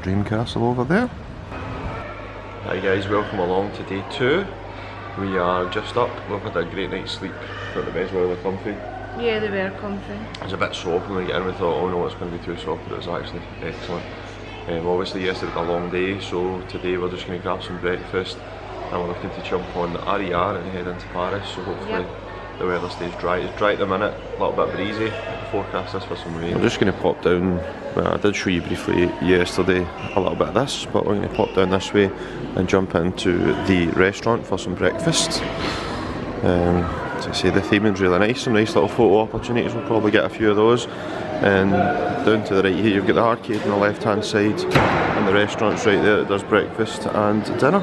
dream castle over there. Hi guys, welcome along to day 2. We are just up, we've had a great night's sleep. Thought the beds were really comfy. Yeah, they were comfy. It was a bit soft when we get in, we thought, oh no, it's going to be too soft, but it was actually excellent. Obviously yesterday was a long day, so today we're just going to grab some breakfast and we're looking to jump on the RER and head into Paris, so hopefully the weather stays dry. It's dry at the minute, a little bit breezy, forecast us for some rain. We're just going to pop down, well, I did show you briefly yesterday a little bit of this, but we're going to pop down this way and jump into the restaurant for some breakfast. As I say, the theming's really nice, some nice little photo opportunities, we'll probably get a few of those. And down to the right here you've got the arcade on the left hand side and the restaurant's right there that does breakfast and dinner.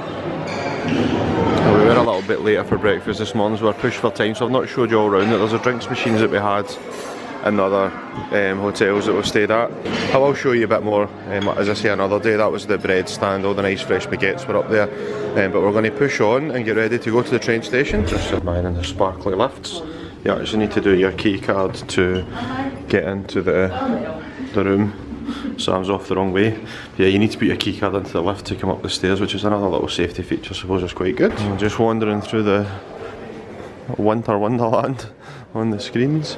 Well, we were a little bit later for breakfast this morning, so we're pushed for time, so I've not showed you all around it. There's a drinks machines that we had in other hotels that we've stayed at. I will show you a bit more, as I say, another day. That was the bread stand, all the nice fresh baguettes were up there. But we're going to push on and get ready to go to the train station. Just admiring the sparkly lifts. You actually need to do your key card to get into the room. Sam's off the wrong way. But yeah, you need to put your key card into the lift to come up the stairs, which is another little safety feature. I suppose it's quite good. I'm just wandering through the winter wonderland on the screens.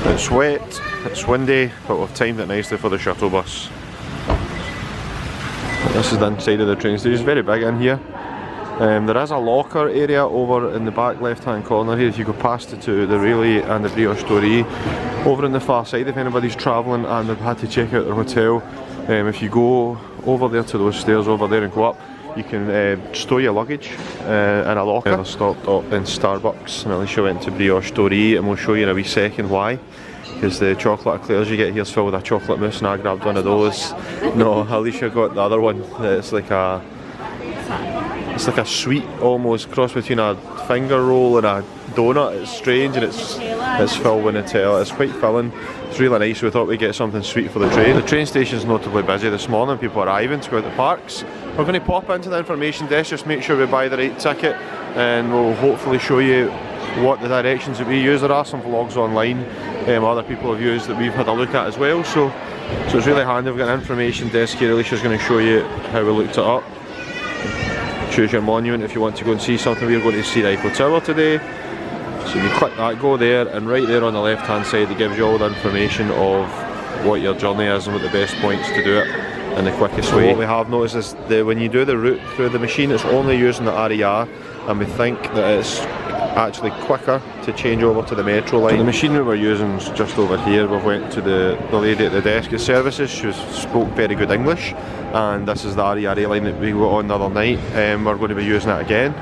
It's wet, it's windy, but we've timed it nicely for the shuttle bus. This is the inside of the train station. It's very big in here. There is a locker area over in the back left hand corner here if you go past it to the Relay and the Brioche Dorée. Over on the far side if anybody's travelling and they've had to check out their hotel, if you go over there to those stairs over there and go up, you can store your luggage in a locker. I stopped up in Starbucks and Alicia went to Brioche Dorée, and we'll show you in a wee second why. Because the chocolate eclairs you get here is filled with a chocolate mousse and I grabbed one of those. No, Alicia got the other one. It's like a sweet almost cross between a finger roll and a donut. It's strange and it's filled with Nutella. It's quite filling. It's really nice. We thought we'd get something sweet for the train. The train station's notably busy this morning. People arriving to go out the parks. We're going to pop into the information desk, just make sure we buy the right ticket, and we'll hopefully show you what the directions that we use. There are some vlogs online other people have used that we've had a look at as well, so it's really handy. We've got an information desk here. Alicia's going to show you how we looked it up. Choose your monument if you want to go and see something. We're going to see the Eiffel Tower today, so you click that, go there, and right there on the left hand side it gives you all the information of what your journey is and what the best points to do it in the quickest way. What we have noticed is that when you do the route through the machine, it's only using the RER, and we think that it's actually quicker to change over to the metro line. So the machine that we're using is just over here. We've went to the lady at the desk at services. She spoke very good English, and this is the RER line that we got on the other night, and we're going to be using it again.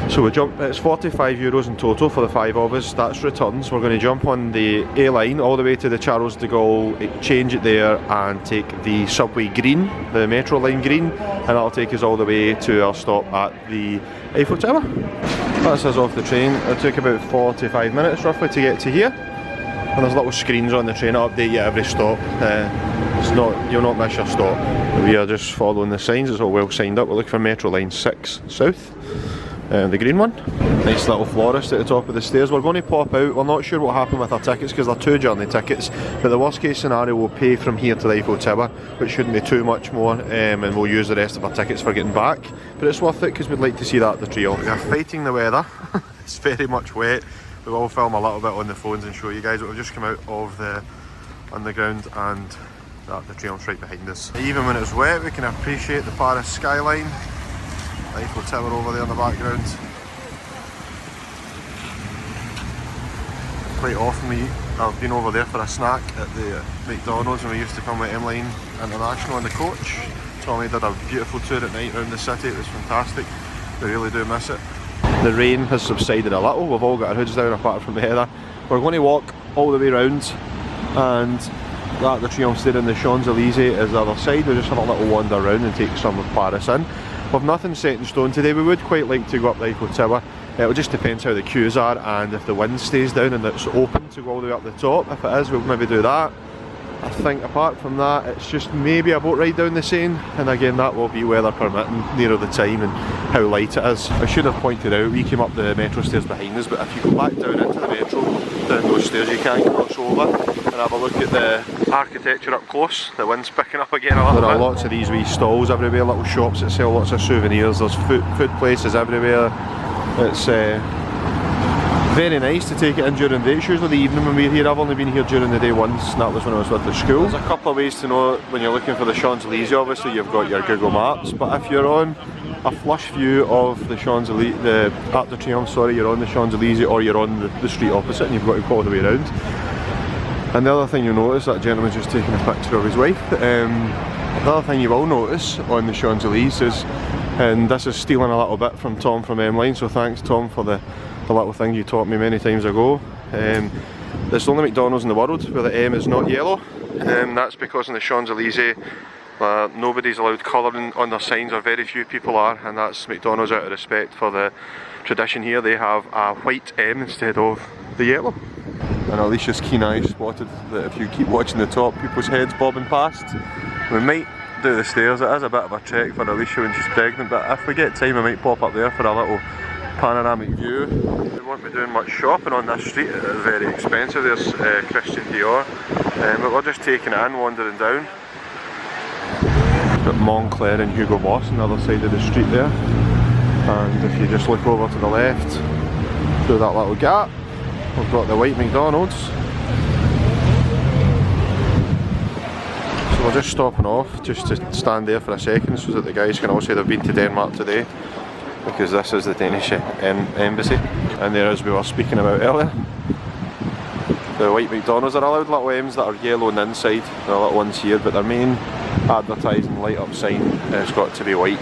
So we jump, it's €45 in total for the 5 of us, that's returns. We're going to jump on the A line all the way to the Charles De Gaulle, change it there and take the subway green, the metro line green, and that'll take us all the way to our stop at the Eiffel Tower. That's us off the train. It took about 45 minutes roughly to get to here. And there's little screens on the train that update you every stop. You'll not miss your stop. We are just following the signs, it's all well signed up. We're looking for Metro Line 6 South. The green one. Nice little florist at the top of the stairs. We're going to pop out. We're not sure what happened with our tickets because they're 2 journey tickets, but the worst case scenario we'll pay from here to the Eiffel Tower, which shouldn't be too much more, and we'll use the rest of our tickets for getting back. But it's worth it because we'd like to see that Arc De Triomphe. We are fighting the weather. It's very much wet. We will film a little bit on the phones and show you guys, but we've just come out of the underground and the Arc De Triomphe's right behind us. Even when it's wet we can appreciate the Paris skyline. Eiffel Tower over there in the background. Quite often I've been over there for a snack at the McDonald's when we used to come with M-Line International on the coach. Tommy did a beautiful tour at night around the city, it was fantastic. We really do miss it. The rain has subsided a little, we've all got our hoods down apart from the heather. We're going to walk all the way round, and that the Triomphe there in the Champs Elysees is the other side. We'll just have a little wander around and take some of Paris in. We've nothing set in stone today. We would quite like to go up the Eiffel Tower. It just depends how the queues are and if the wind stays down and it's open to go all the way up the top. If it is, we'll maybe do that. I think apart from that, it's just maybe a boat ride down the Seine, and again that will be weather permitting nearer the time and how light it is. I should have pointed out we came up the metro stairs behind us, but if you go back down into the metro metro down those stairs. You can cross over and have a look at the architecture up close. The wind's picking up again a little bit. There are lots of these wee stalls everywhere, little shops that sell lots of souvenirs. There's food places everywhere. It's very nice to take it in during the day. It's usually the evening when we're here. I've only been here during the day once, and that was when I was with the school. There's a couple of ways to know when you're looking for the Champs Elysees. Obviously you've got your Google Maps, but if you're on a flush view of the Champs Elysees, the Arc De Triomphe, sorry, you're on the Champs Elysees or you're on the street opposite and you've got to go all the way around. And the other thing you'll notice, that gentleman's just taking a picture of his wife. The other thing you will notice on the Champs Elysees is, and this is stealing a little bit from Tom from M-Line, so thanks Tom for the little thing you taught me many times ago. There's the only McDonald's in the world where the M is not yellow. That's because in the Champs Elysees nobody's allowed colouring on their signs, or very few people are, and that's McDonald's out of respect for the tradition here. They have a white M instead of the yellow. And Alicia's keen eye spotted that if you keep watching the top, people's heads bobbing past. We might do the stairs. It is a bit of a trek for Alicia when she's pregnant, but if we get time I might pop up there for a little panoramic view. We won't be doing much shopping on this street. It is very expensive. There's Christian Dior, but we're just taking it in, wandering down. Got Montclair and Hugo Boss on the other side of the street there, and if you just look over to the left through that little gap, we've got the white McDonald's. So we're just stopping off just to stand there for a second so that the guys can all say they've been to Denmark today, because this is the Danish embassy. And there, as we were speaking about earlier, the white McDonald's are allowed little M's that are yellow on the inside. There are little ones here, but their main advertising light up sign has got to be white.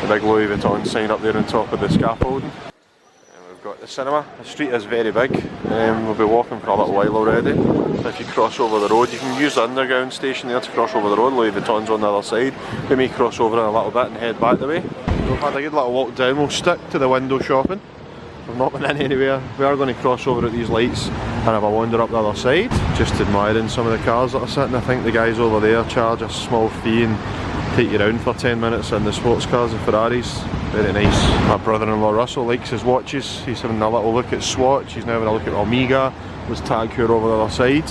The big Louis Vuitton sign up there on top of the scaffolding. And we've got the cinema. The street is very big. We'll be walking for a little while already. If you cross over the road, you can use the underground station there to cross over the road. Louis Vuitton's on the other side. We may cross over in a little bit and head back the way. We've had a good little walk down. We'll stick to the window shopping. We've not been in anywhere. We are going to cross over at these lights and have a wander up the other side. Just admiring some of the cars that are sitting. I think the guys over there charge a small fee and take you around for 10 minutes in the sports cars and Ferraris. Very nice. My brother-in-law Russell likes his watches. He's having a little look at Swatch. He's now having a look at Omega. There's Tag Heuer over the other side.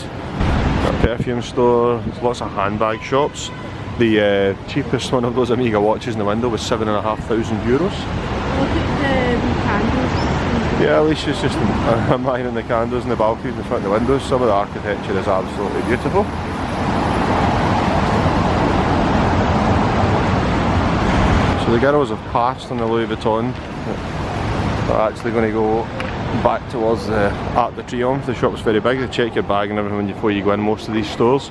Got a perfume store. There's lots of handbag shops. The cheapest one of those Omega watches in the window was €7,500. Look at the candles. Yeah, Alicia's just admiring the candles and the balconies in the front of the windows. Some of the architecture is absolutely beautiful. So the girls have passed on the Louis Vuitton. They're actually going to go back towards the Arc De Triomphe. The shop's very big. They check your bag and everything before you go in most of these stores.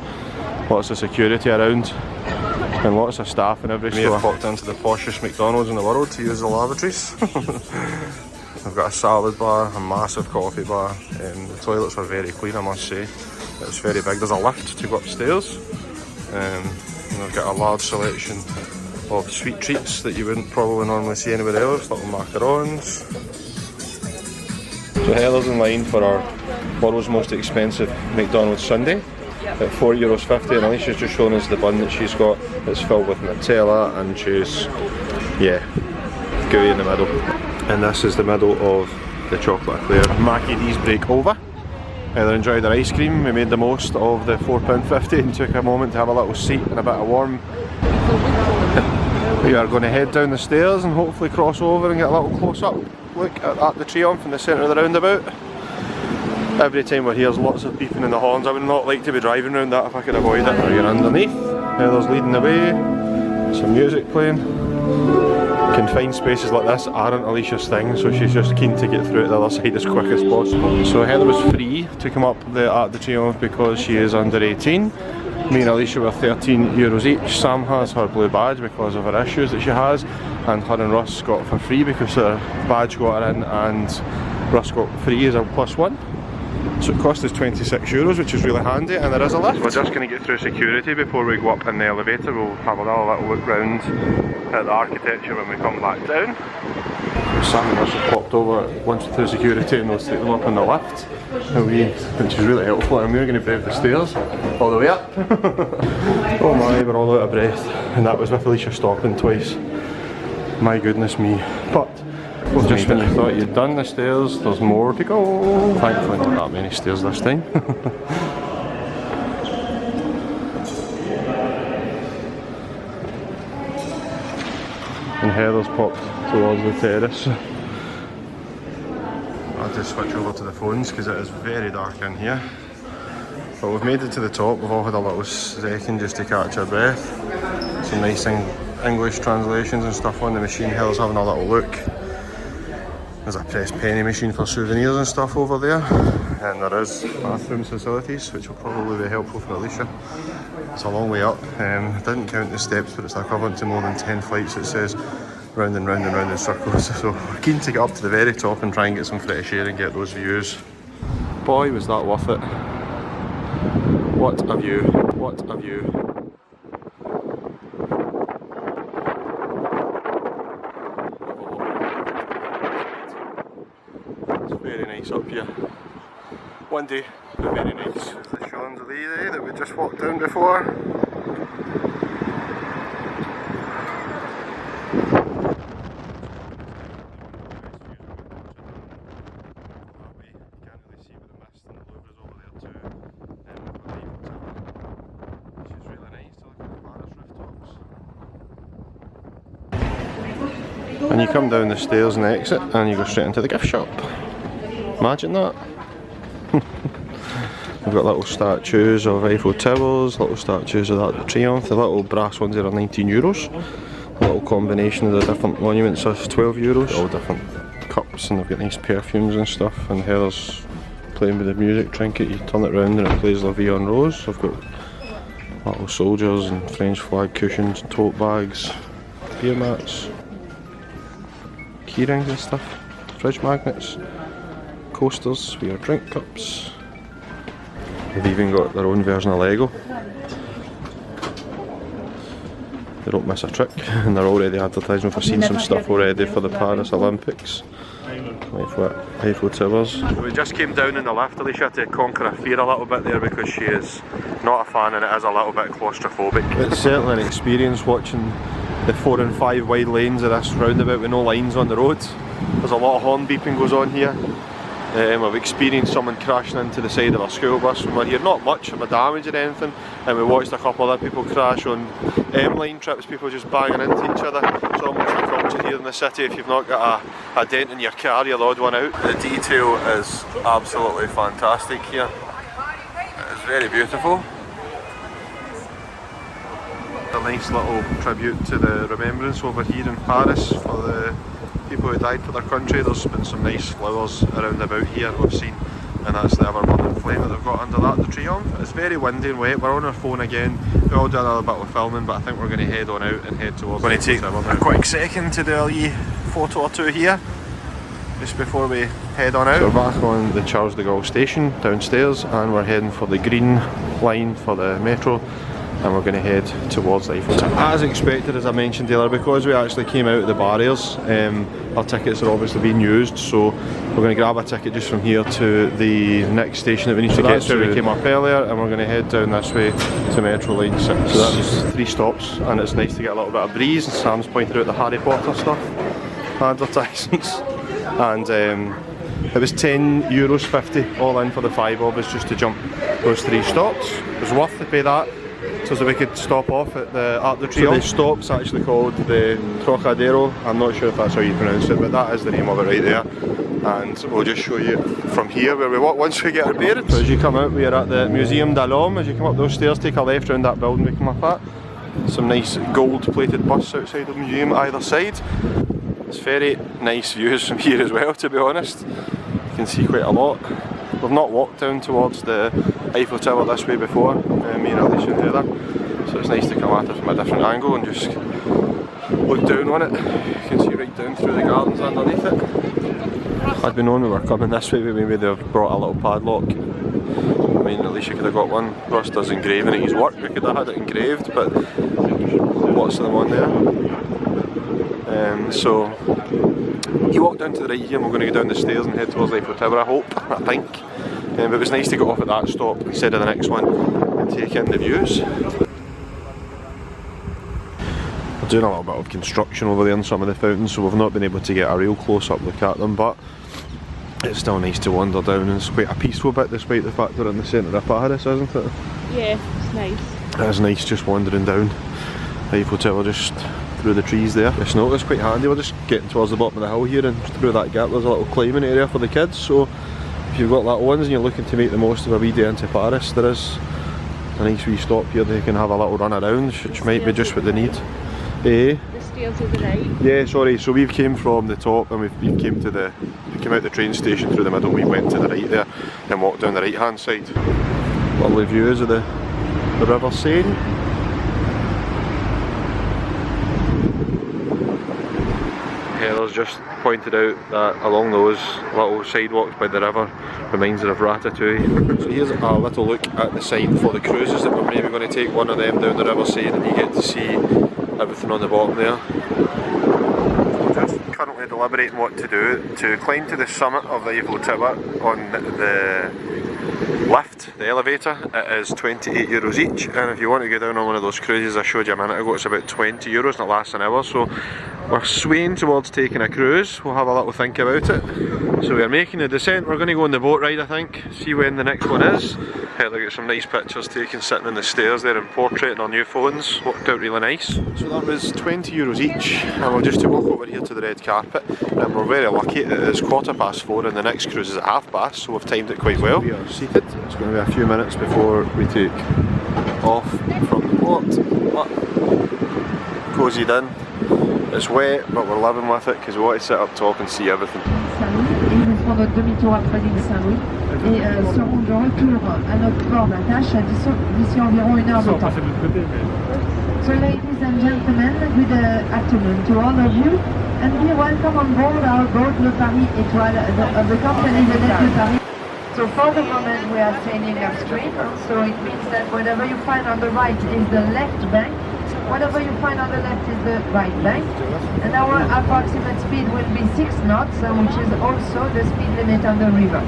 Lots of security around and lots of staff in every store. We have popped into the poshest McDonald's in the world to use the lavatories. I've got a salad bar, a massive coffee bar, and the toilets are very clean, I must say. It's very big. There's a lift to go upstairs, and I've got a large selection of sweet treats that you wouldn't probably normally see anywhere else, little macarons. So Heather's in line for our world's most expensive McDonald's sundae at €4.50, and Alicia's just showing us the bun that she's got. It's filled with Nutella and juice. Yeah, gooey in the middle. And this is the middle of the chocolate eclair. Mackie D's break over. Heather enjoyed her ice cream. We made the most of the £4.50 and took a moment to have a little seat and a bit of warm. We are going to head down the stairs and hopefully cross over and get a little close up look at Arc De Triomphe in the centre of the roundabout. Every time we're here there's lots of beeping in the horns. I would not like to be driving around that if I could avoid it. Or you're underneath. Heather's leading the way. Some music playing. Confined spaces like this aren't Alicia's thing, so she's just keen to get through to the other side as quick as possible. So Heather was free to come up the Arc De Triomphe because she is under 18. Me and Alicia were €13 each. Sam has her blue badge because of her issues that she has, and her and Russ got for free because her badge got her in and Russ got free as a +1. So it cost us €26, which is really handy, and there is a lift. We're just going to get through security before we go up in the elevator. We'll have another little look round at the architecture when we come back down. Sam and Russ have popped over once through security and we'll take them up in the lift, which is really helpful, and we're going to brave the stairs all the way up. Oh my, we're all out of breath, and that was with Alicia stopping twice. My goodness me. But Just when you thought you'd done the stairs, there's more to go. Thankfully not that many stairs this time. And Heather's popped towards the terrace. I'll just switch over to the phones because it is very dark in here. But we've made it to the top. We've all had a little second just to catch our breath. Some nice English translations and stuff on the machine. Hill's having a little look. There's a press penny machine for souvenirs and stuff over there. And there is bathroom facilities, which will probably be helpful for Alicia. It's a long way up. Didn't count the steps, but it's equivalent to more than 10 flights. It says round and round and round in circles. So we're keen to get up to the very top and try and get some fresh air and get those views. Boy, was that worth it. What a view, what a view. It's very nice up here. One day, but very nice. There's the Champs Elysees that we just walked down before. And you come down the stairs and exit and you go straight into the gift shop. Imagine that. We've got little statues of Eiffel Towers, little statues of Arc De Triomphe. The little brass ones there are €19. A little combination of the different monuments are €12. All different cups, and they've got nice perfumes and stuff. And Heather's playing with the music trinket. You turn it round and it plays La Vie en Rose. I've got little soldiers and French flag cushions, tote bags, beer mats, key rings and stuff, fridge magnets, coasters for your drink cups. They've even got their own version of Lego. They don't miss a trick, and they're already advertising. We've seen some stuff already for the Paris Olympics. Eiffel Towers. We just came down in the lift, Alicia, to conquer her fear a little bit there because she is not a fan and it is a little bit claustrophobic. It's certainly an experience watching the 4 and 5 wide lanes of this roundabout with no lines on the road. There's a lot of horn beeping goes on here. We've experienced someone crashing into the side of a school bus when we're here. Not much of a damage or anything, and we watched a couple of other people crash on M-line trips, people just banging into each other. It's almost a culture here in the city. If you've not got a dent in your car, you're the odd one out. The detail is absolutely fantastic here. It's very beautiful. A nice little tribute to the remembrance over here in Paris for the people who died for their country. There's been some nice flowers around about here we've seen, and that's the ever burning flame that they've got under Arc De Triomphe. It's very windy and wet. We're on our phone again. We all did a little bit of filming, but I think we're going to head on out and head towards. We're going to take a quick second to do a wee photo or two here just before we head on out. So we're back on the Charles De Gaulle station downstairs, and we're heading for the green line for the metro. And we're going to head towards the Eiffel Tower. As expected, as I mentioned earlier, because we actually came out of the barriers, our tickets are obviously being used, so we're going to grab a ticket just from here to the next station that we need to get to. We came up earlier, and we're going to head down this way to Metro Line 6. So that's 3 stops, and it's nice to get a little bit of breeze. And Sam's pointed out the Harry Potter stuff, advertisements, and it was €10.50 all in for the 5 of us just to jump those 3 stops. It was worth to pay that, so that we could stop off at the Arc De Triomphe. So the stop's actually called the Trocadero. I'm not sure if that's how you pronounce it, but that is the name of it right there. And we'll just show you from here where we walk once we get our bearings. So as you come out, we are at the Museum d'Alhomme. As you come up those stairs, take a left round that building we come up at. Some nice gold-plated bus outside the museum either side. It's very nice views from here as well, to be honest. You can see quite a lot. We've not walked down towards the Eiffel Tower this way before, me and Alicia and Heather, so it's nice to come at it from a different angle and just look down on it. You can see right down through the gardens underneath it. Had we known we were coming this way, maybe they'd have brought a little padlock. I mean, Alicia could have got one. Ross does engraving at his work, we could have had it engraved, but lots of them on there. So you walk down to the right here and we're going to go down the stairs and head towards the Eiffel Tower, I think. But it was nice to get off at that stop instead of the next one and take in the views. doing a little bit of construction over there in some of the fountains, so we've not been able to get a real close up look at them, but it's still nice to wander down, and it's quite a peaceful bit despite the fact we're in the centre of Paris, isn't it? Yeah, it's nice. It is nice just wandering down Eiffel Tower just through the trees there. It's not, it's quite handy. We're just getting towards the bottom of the hill here, and through that gap there's a little climbing area for the kids, so if you've got little ones and you're looking to make the most of a wee day into Paris, there is a nice wee stop here they can have a little run around, which might be just what they need. The stairs to the right. Yeah, sorry, so we've came from the top and we came out the train station through the middle, we went to the right there and walked down the right hand side. Lovely views of the river Seine. Heather's just pointed out that along those little sidewalks by the river reminds her of Ratatouille. So here's a little look at the sign for the cruises that we're maybe going to take one of them down the river Seine, and you get to see everything on the bottom there. I'm just currently deliberating what to do to climb to the summit of the Eiffel Tower on the lift, the elevator. It is €28 each, and if you want to go down on one of those cruises I showed you a minute ago, it's about €20 and it lasts an hour, so we're swaying towards taking a cruise. We'll have a little think about it. So we're making the descent, we're going to go on the boat ride I think, see when the next one is. Heather got some nice pictures taken sitting on the stairs there and portraiting our new phones, worked out really nice. So that was €20 each, and we're just to walk over here to the red carpet, and we're very lucky it is 4:15 and the next cruise is at 5:30, so we've timed it quite well. We are seated, it's going to be a few minutes before we take off from the port, but cozied in. It's wet, but we're living with it because we want to sit up top and see everything. Ils vont faire notre demi-tour après l'île Saint-Louis et seront de retour à notre port d'attache d'ici environ 1 heure de temps. So ladies and gentlemen, good afternoon to all of you, and be welcome on board our boat Le Paris Étoile of the company Le Paris. So for the moment we are sailing upstream, so it means that whatever you find on the right is the left bank, whatever you find on the left is the right bank, and our approximate speed will be 6 knots, which is also the speed limit on the river.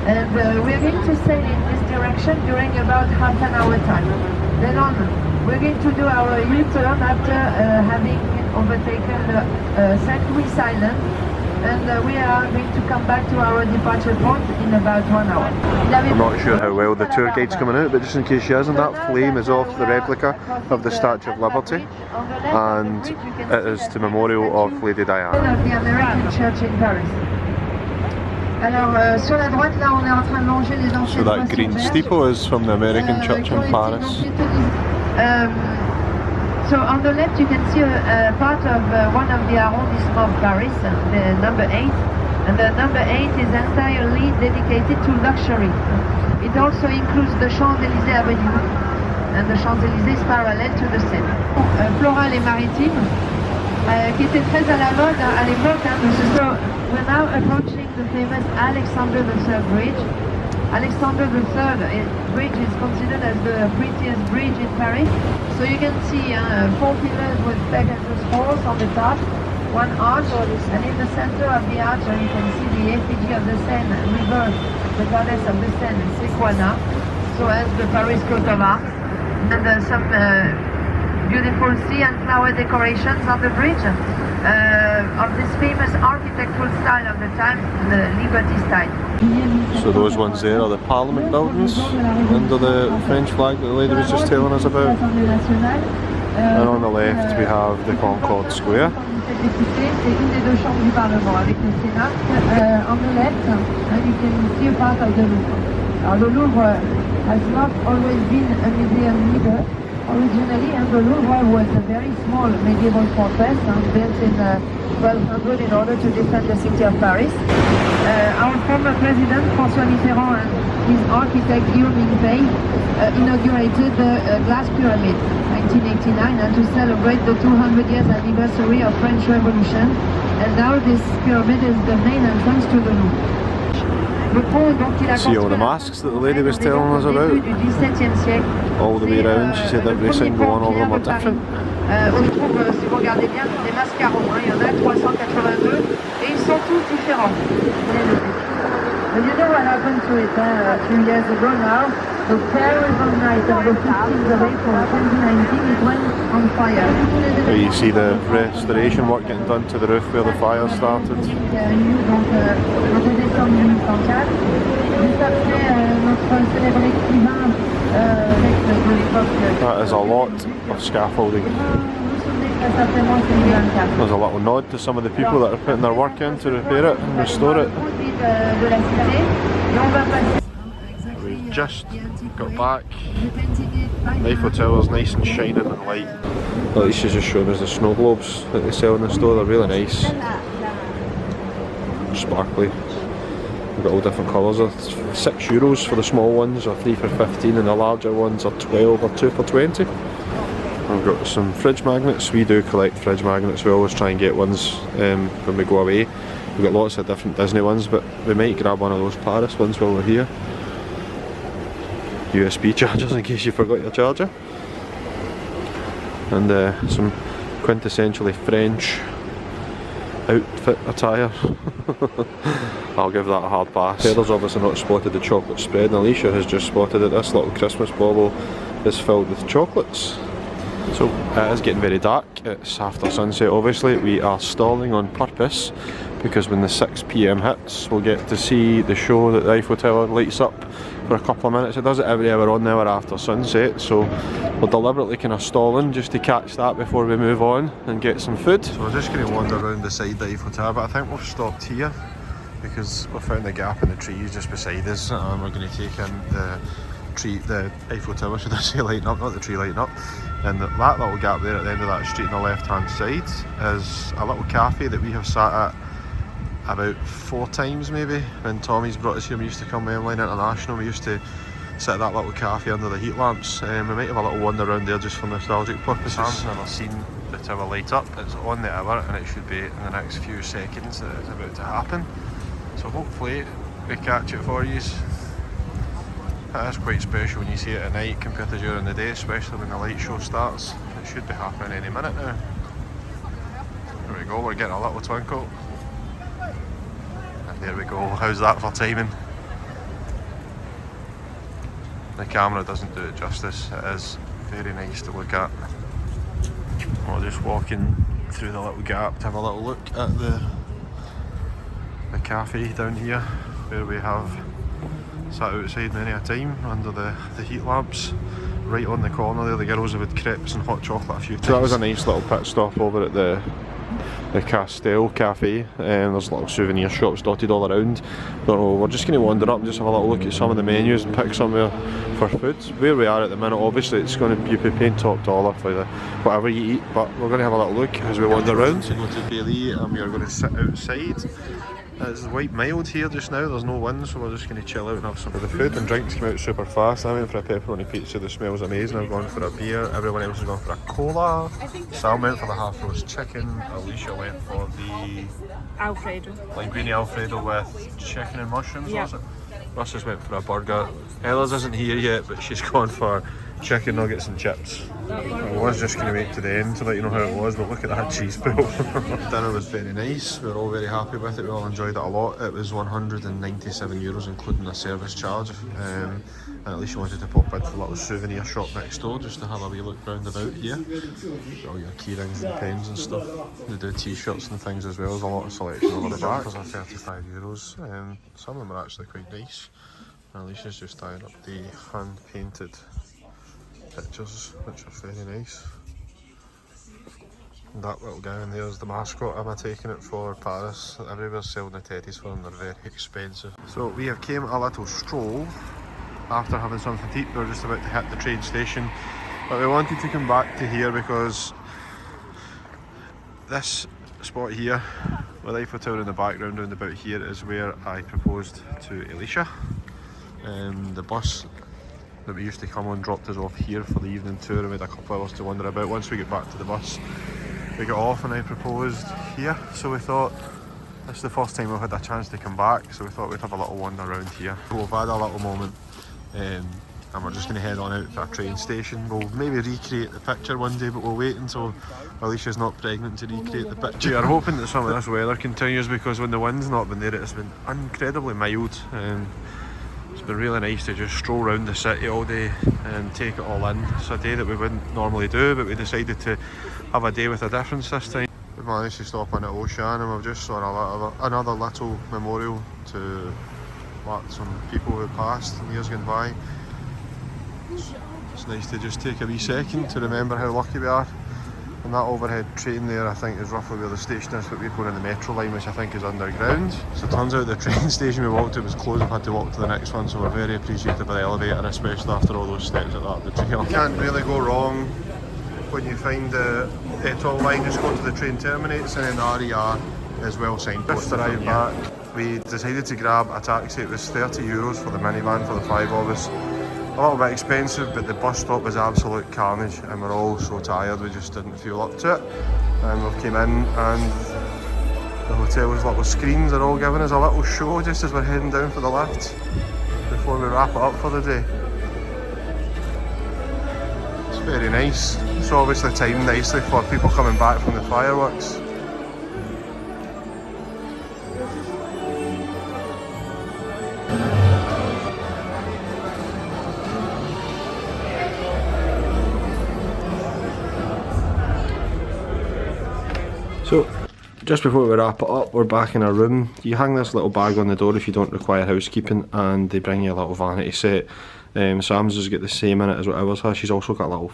And we're going to sail in this direction during about half an hour time. Then on, we're going to do our U-turn after having overtaken St. Louis Island, and we are going to come back to our departure point in about 1 hour. I'm not sure how well the tour guide's coming out, but just in case she isn't, that flame is off the replica of the Statue of Liberty, and it is to memorial of Lady Diana. Of the American Church in Paris. Alors sur la droite là on est en train de longer les dents. So that green steeple is from the American Church in Paris. So on the left you can see a part of one of the arrondissements of Paris, the number 8, and the number 8 is entirely dedicated to luxury. It also includes the Champs Elysees Avenue, and the Champs Elysees is parallel to the Seine. Floral et maritime, qui était très à la mode à l'époque. So we're now approaching the famous Alexander III Bridge. Alexander III Bridge is considered as the prettiest bridge in Paris. So you can see 4 pillars with Pegasus horse on the top, 1 arch, and in the center of the arch you can see the effigy of the Seine river, the goddess of the Seine, Sequana, so as the Paris coat of arms, and some beautiful sea and flower decorations on the bridge of this famous architectural style of the time, the Liberty style. So those ones there are the Parliament buildings under the French flag that the lady was just telling us about. And on the left we have the Concorde Square. C'est une des 2 chambres du Parlement avec le Sénat. On the left, you can see a part of the Louvre. Alors le Louvre has not always been a museum either. Originally, the Louvre was a very small medieval fortress built in 1200 in order to defend the city of Paris. Our former president, François Mitterrand, and his architect, Guillaume Impey, inaugurated the Glass Pyramid in 1989 and to celebrate the 200 years anniversary of French Revolution. And now this pyramid is the main entrance to the Louvre. See all the masks that the lady was telling us about? All the way around, she said every single one of them are different. On trouve, si vous regardez bien, des mascarons, il y en a 382 et ils sont tous différents. You know what happened to it a few years ago now? The terrible night of the 15th of April 2019, it went on fire. There you see the restoration work getting done to the roof where the fire started. That is a lot of scaffolding. There's a little nod to some of the people that are putting their work in to repair it and restore it. We've just got back. The Eiffel Tower is nice and shining and light. Well, this is just showing us the snow globes that they sell in the store. They're really nice, sparkly. We've got all different colours. They're €6 for the small ones, or 3 for 15, and the larger ones are 12 or 2 for 20. We've got some fridge magnets. We do collect fridge magnets. We always try and get ones when we go away. We've got lots of different Disney ones, but we might grab one of those Paris ones while we're here. USB chargers in case you forgot your charger. And some quintessentially French outfit attire. I'll give that a hard pass. Heather's obviously not spotted the chocolate spread, and Alicia has just spotted that this little Christmas bauble is filled with chocolates. So it is getting very dark. It's after sunset obviously. We are stalling on purpose because when the 6 PM hits we'll get to see the show that the Eiffel Tower lights up for a couple of minutes. It does it every hour on the hour after sunset, so we're deliberately kind of stalling just to catch that before we move on and get some food. So we're just going to wander around the side of the Eiffel Tower, but I think we've stopped here because we found the gap in the trees just beside us, and we're going to take in the Eiffel Tower, should I say, lighting up, not the tree lighting up. And that little gap there at the end of that street on the left hand side is a little cafe that we have sat at about 4 times maybe. When Tommy's brought us here, we used to come with Emily International, we used to sit at that little cafe under the heat lamps. We might have a little wander around there just for nostalgic purposes. I've never seen the tower light up. It's on the hour and it should be in the next few seconds that it's about to happen. So hopefully we catch it for you. It is quite special when you see it at night compared to during the day, especially when the light show starts. It should be happening any minute now. There we go, we're getting a little twinkle. And there we go, how's that for timing? The camera doesn't do it justice, it is very nice to look at. We're just walking through the little gap to have a little look at the cafe down here, where we have sat outside many a time under the heat lamps. Right on the corner there, the girls have had crepes and hot chocolate a few times. So that was a nice little pit stop over at the Castel Cafe. There's little souvenir shops dotted all around. But we're just going to wander up and just have a little look at some of the menus and pick somewhere for food. Where we are at the minute, obviously it's going to be paying top dollar for whatever you eat, but we're going to have a little look as we wander around. So go to Bailey and we are going to sit outside. It's quite mild here just now, there's no wind, so we're just going to chill out and have some of the food. And drinks came out super fast. I went for a pepperoni pizza that smells amazing. I've gone for a beer, everyone else has gone for a cola. Sam went for the half roast chicken, Alicia went for the Alfredo. linguine Alfredo with chicken and mushrooms, Yeah. was it? Russ just went for a burger. Ella's isn't here yet, but she's gone for chicken nuggets and chips. I was just going to wait to the end to let you know how it was, but look at that cheese pool. Dinner was very nice, we were all very happy with it, we all enjoyed it a lot. It was €197 including a service charge, and at least you wanted to pop into the little souvenir shop next door just to have a wee look round about here. All your key rings and pens and stuff. They do t-shirts and things as well, there's a lot of selection over the back. Those are €35. Some of them are actually quite nice. Alicia's just tying up the hand painted pictures, which are very nice. And that little guy in there is the mascot. Am I taking it for Paris? Everywhere's selling the teddies for them, they're very expensive. So we have came a little stroll after having something to eat. We were just about to hit the train station, but we wanted to come back to here because this spot here with the Eiffel Tower in the background round about here is where I proposed to Alicia. The bus that we used to come on dropped us off here for the evening tour, and we had a couple of hours to wander about. Once we get back to the bus, we got off and I proposed here, so we thought this is the first time we've had a chance to come back, so we thought we'd have a little wander around here. So we've had a little moment, and we're just going to head on out to a train station. We'll maybe recreate the picture one day, but we'll wait until Alicia's not pregnant to recreate the picture. We are hoping that some of this weather continues, because when the wind's not been there, it's been incredibly mild. It's been really nice to just stroll around the city all day and take it all in. It's a day that we wouldn't normally do, but we decided to have a day with a difference this time. We managed to stop in at Ocean and we've just saw another little memorial to some people who passed in years gone by. It's nice to just take a wee second to remember how lucky we are. And that overhead train there, I think, is roughly where the station is, but we're going on the metro line, which I think is underground. So it turns out the train station we walked to was closed. We've had to walk to the next one, so we're very appreciative of the elevator, especially after all those steps at the Arc De Triomphe. You can't really go wrong when you find the tall line. Just go to the train terminates, and then the RER is well signposted. Just arrived back. We decided to grab a taxi. It was €30 for the minivan for the 5 of us. A little bit expensive, but the bus stop was absolute carnage and we're all so tired we just didn't feel up to it. And we've came in and the hotel's little screens are all giving us a little show just as we're heading down for the lift before we wrap it up for the day. It's very nice. It's obviously timed nicely for people coming back from the fireworks. So, just before we wrap it up, we're back in our room. You hang this little bag on the door if you don't require housekeeping, and they bring you a little vanity set. Sam's has got the same in it as what ours has. She's also got a little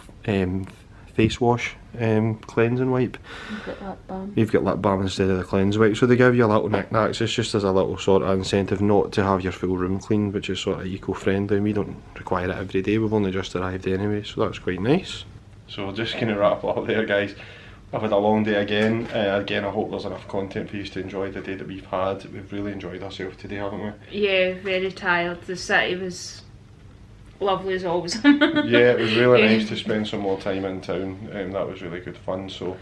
face wash cleansing wipe. You've got lip balm. You've got lip balm instead of the cleanse wipe. So they give you a little knick-knacks. It's just as a little sort of incentive not to have your full room clean, which is sort of eco-friendly. We don't require it every day. We've only just arrived anyway, so that's quite nice. So we're just going to wrap it up there, guys. I've had a long day again. Again, I hope there's enough content for you to enjoy the day that we've had. We've really enjoyed ourselves today, haven't we? Yeah, very tired. The city was lovely as always. Yeah, it was really nice to spend some more time in town. That was really good fun. So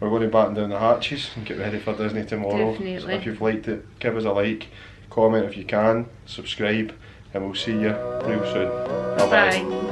we're going to batten down the hatches and get ready for Disney tomorrow. Definitely. So if you've liked it, give us a like, comment if you can, subscribe, and we'll see you real soon. Bye bye. Bye.